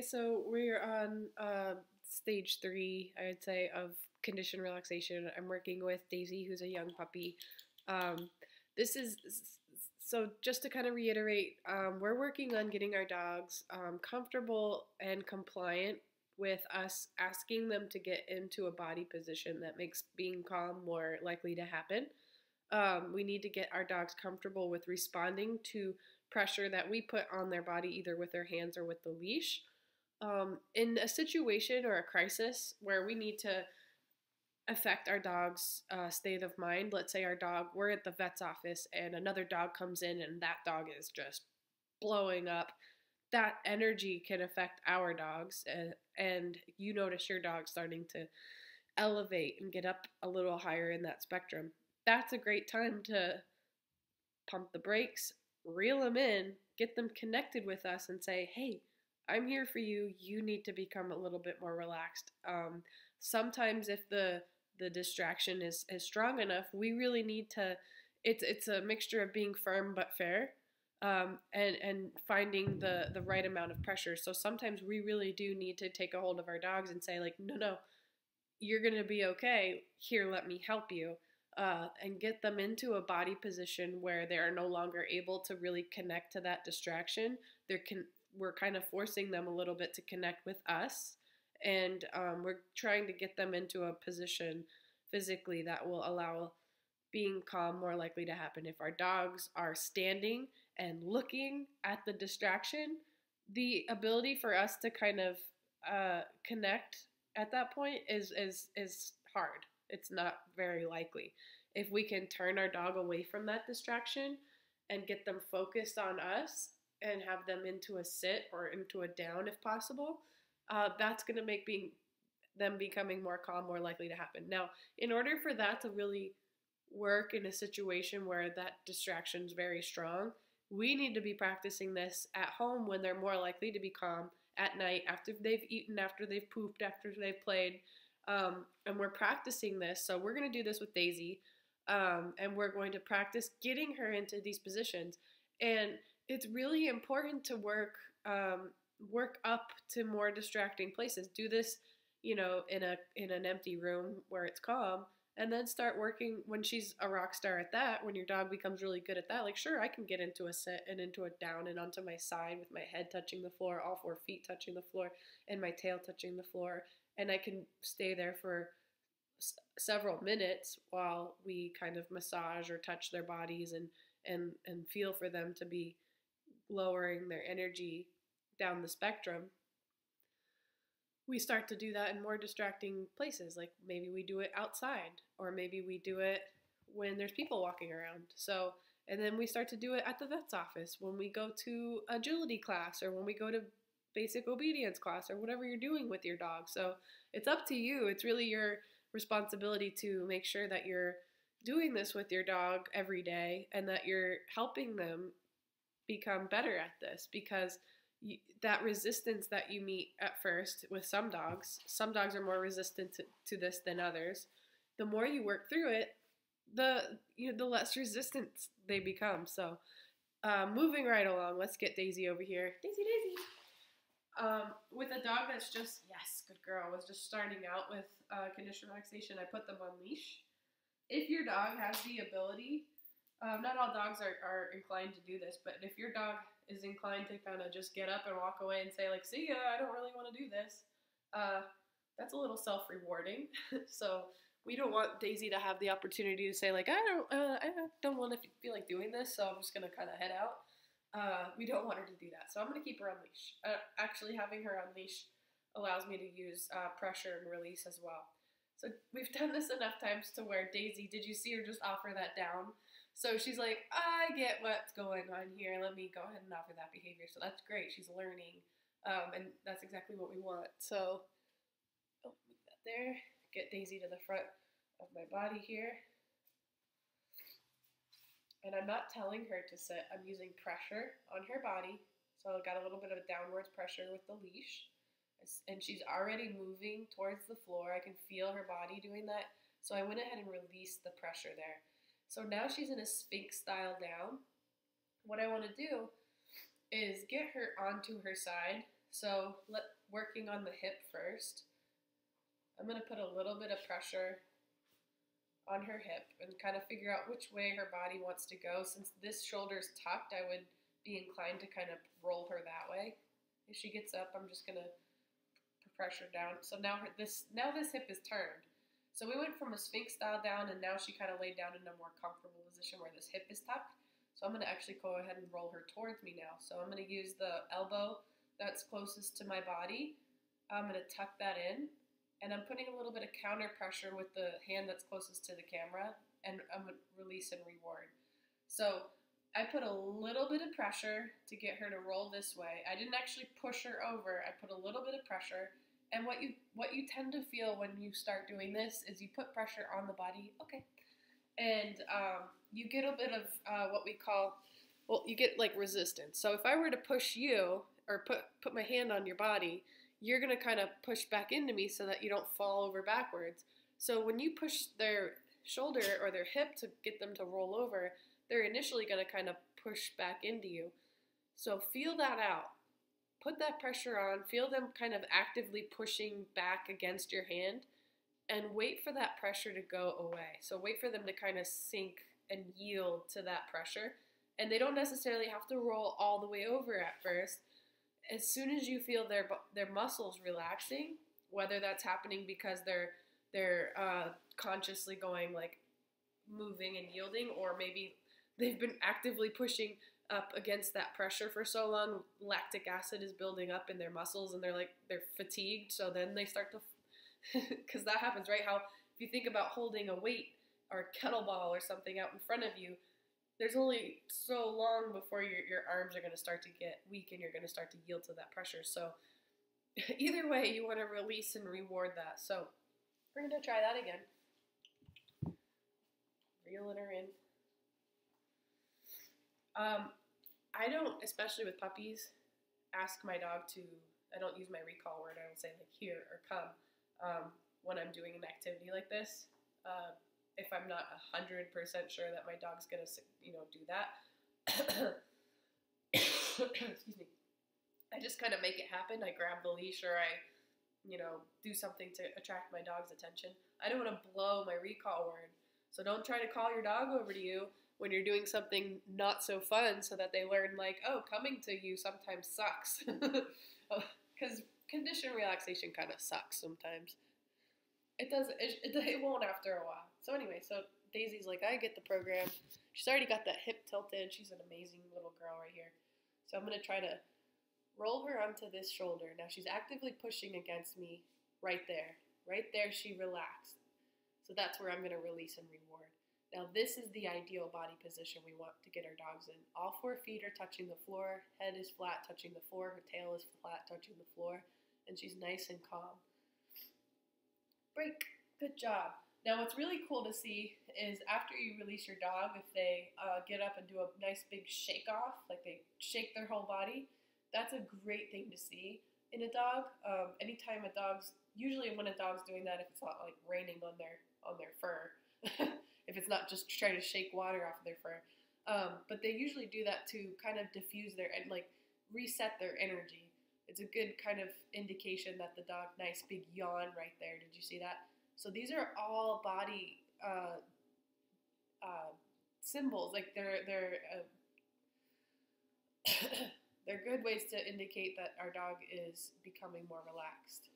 So we're on stage three, I would say, of conditioned relaxation. I'm working with Daisy, who's a young puppy. Um, this is so just to kind of reiterate, we're working on getting our dogs comfortable and compliant with us asking them to get into a body position that makes being calm more likely to happen. We need to get our dogs comfortable with responding to pressure that we put on their body, either with their hands or with the leash. In a situation or a crisis where we need to affect our dog's state of mind, let's say we're at the vet's office and another dog comes in and that dog is just blowing up, that energy can affect our dogs. And you notice your dog starting to elevate and get up a little higher in that spectrum. That's a great time to pump the brakes, reel them in, get them connected with us, and say, hey, I'm here for you. You need to become a little bit more relaxed. Sometimes, if the distraction is strong enough, we really need to. It's a mixture of being firm but fair, and finding the right amount of pressure. So sometimes we really do need to take a hold of our dogs and say, like, no, you're gonna be okay. Here, let me help you. And get them into a body position where they are no longer able to really connect to that distraction. We're kind of forcing them a little bit to connect with us, and we're trying to get them into a position physically that will allow being calm more likely to happen. If our dogs are standing and looking at the distraction, the ability for us to kind of connect at that point is hard. It's not very likely. If we can turn our dog away from that distraction and get them focused on us and have them into a sit or into a down if possible, that's going to make them becoming more calm more likely to happen. Now, in order for that to really work in a situation where that distraction is very strong, we need to be practicing this at home when they're more likely to be calm at night after they've eaten, after they've pooped, after they've played. And we're practicing this. So we're going to do this with Daisy, and we're going to practice getting her into these positions. And it's really important to work up to more distracting places. Do this, in an empty room where it's calm, and then start working when she's a rock star at that. When your dog becomes really good at that, like, sure, I can get into a sit and into a down and onto my side with my head touching the floor, all four feet touching the floor, and my tail touching the floor, and I can stay there for several minutes while we kind of massage or touch their bodies and feel for them to be lowering their energy down the spectrum. We start to do that in more distracting places. Like maybe we do it outside, or maybe we do it when there's people walking around. So, and then we start to do it at the vet's office when we go to agility class, or when we go to basic obedience class, or whatever you're doing with your dog. So it's up to you. It's really your responsibility to make sure that you're doing this with your dog every day and that you're helping them become better at this, because that resistance that you meet at first with some dogs are more resistant to this than others. The more you work through it, the less resistant they become. So moving right along, let's get Daisy over here. Daisy. With a dog that's just, yes, good girl, was just starting out with conditioned relaxation, I put them on leash. If your dog has the ability, not all dogs are inclined to do this, but if your dog is inclined to kind of just get up and walk away and say, like, see ya, I don't really want to do this, that's a little self-rewarding. So we don't want Daisy to have the opportunity to say, like, I don't want to feel like doing this, so I'm just going to kind of head out. We don't want her to do that. So I'm going to keep her on leash. Actually, having her on leash allows me to use pressure and release as well. So we've done this enough times to where Daisy, did you see her just offer that down? So she's like, I get what's going on here. Let me go ahead and offer that behavior. So that's great. She's learning. And that's exactly what we want. So, move that there. Get Daisy to the front of my body here. And I'm not telling her to sit. I'm using pressure on her body. So I got a little bit of downwards pressure with the leash. And she's already moving towards the floor. I can feel her body doing that. So I went ahead and released the pressure there. So now she's in a Sphinx style down. What I want to do is get her onto her side So working on the hip first, I'm going to put a little bit of pressure on her hip and kind of figure out which way her body wants to go. Since this shoulder is tucked, I would be inclined to kind of roll her that way. If she gets up, I'm just going to pressure down. So now this hip is turned. So we went from a Sphinx style down, and now she kind of laid down in a more comfortable position where this hip is tucked. So I'm going to actually go ahead and roll her towards me now. So I'm going to use the elbow that's closest to my body. I'm going to tuck that in, and I'm putting a little bit of counter pressure with the hand that's closest to the camera, and I'm going to release and reward. So I put a little bit of pressure to get her to roll this way. I didn't actually push her over. I put a little bit of pressure. And what you tend to feel when you start doing this is you put pressure on the body, okay, and you get a bit of what we call, well, you get like resistance. So if I were to push you or put my hand on your body, you're going to kind of push back into me so that you don't fall over backwards. So when you push their shoulder or their hip to get them to roll over, they're initially going to kind of push back into you. So feel that out. Put that pressure on, feel them kind of actively pushing back against your hand, and wait for that pressure to go away. So wait for them to kind of sink and yield to that pressure. And they don't necessarily have to roll all the way over at first. As soon as you feel their muscles relaxing, whether that's happening because they're consciously going like moving and yielding, or maybe they've been actively pushing up against that pressure for so long, lactic acid is building up in their muscles and they're fatigued, so then they start to, because that happens, right? How if you think about holding a weight or a kettlebell or something out in front of you, there's only so long before your arms are going to start to get weak and you're going to start to yield to that pressure. So either way, you want to release and reward that. So we're going to try that again. Reeling her in. I don't, especially with puppies, ask my dog to, I don't use my recall word. I don't say like here or come when I'm doing an activity like this. If I'm not 100% sure that my dog's going to, do that. Excuse me. I just kind of make it happen. I grab the leash or I, do something to attract my dog's attention. I don't want to blow my recall word. So don't try to call your dog over to you when you're doing something not so fun so that they learn like, oh, coming to you sometimes sucks. Because conditioned relaxation kind of sucks sometimes. It won't after a while. So anyway, so Daisy's like, I get the program. She's already got that hip tilted. She's an amazing little girl right here. So I'm going to try to roll her onto this shoulder. Now she's actively pushing against me right there. Right there she relaxed. So that's where I'm going to release and reward. Now this is the ideal body position we want to get our dogs in. All 4 feet are touching the floor, head is flat touching the floor, her tail is flat touching the floor, and she's nice and calm. Break. Good job. Now what's really cool to see is after you release your dog, if they get up and do a nice big shake off, like they shake their whole body, that's a great thing to see in a dog. Anytime usually when a dog's doing that, if it's not like raining on their fur, if it's not just trying to shake water off of their fur. But they usually do that to kind of diffuse and like reset their energy. It's a good kind of indication that the dog, nice big yawn right there. Did you see that? So these are all body symbols. Like they're they're good ways to indicate that our dog is becoming more relaxed.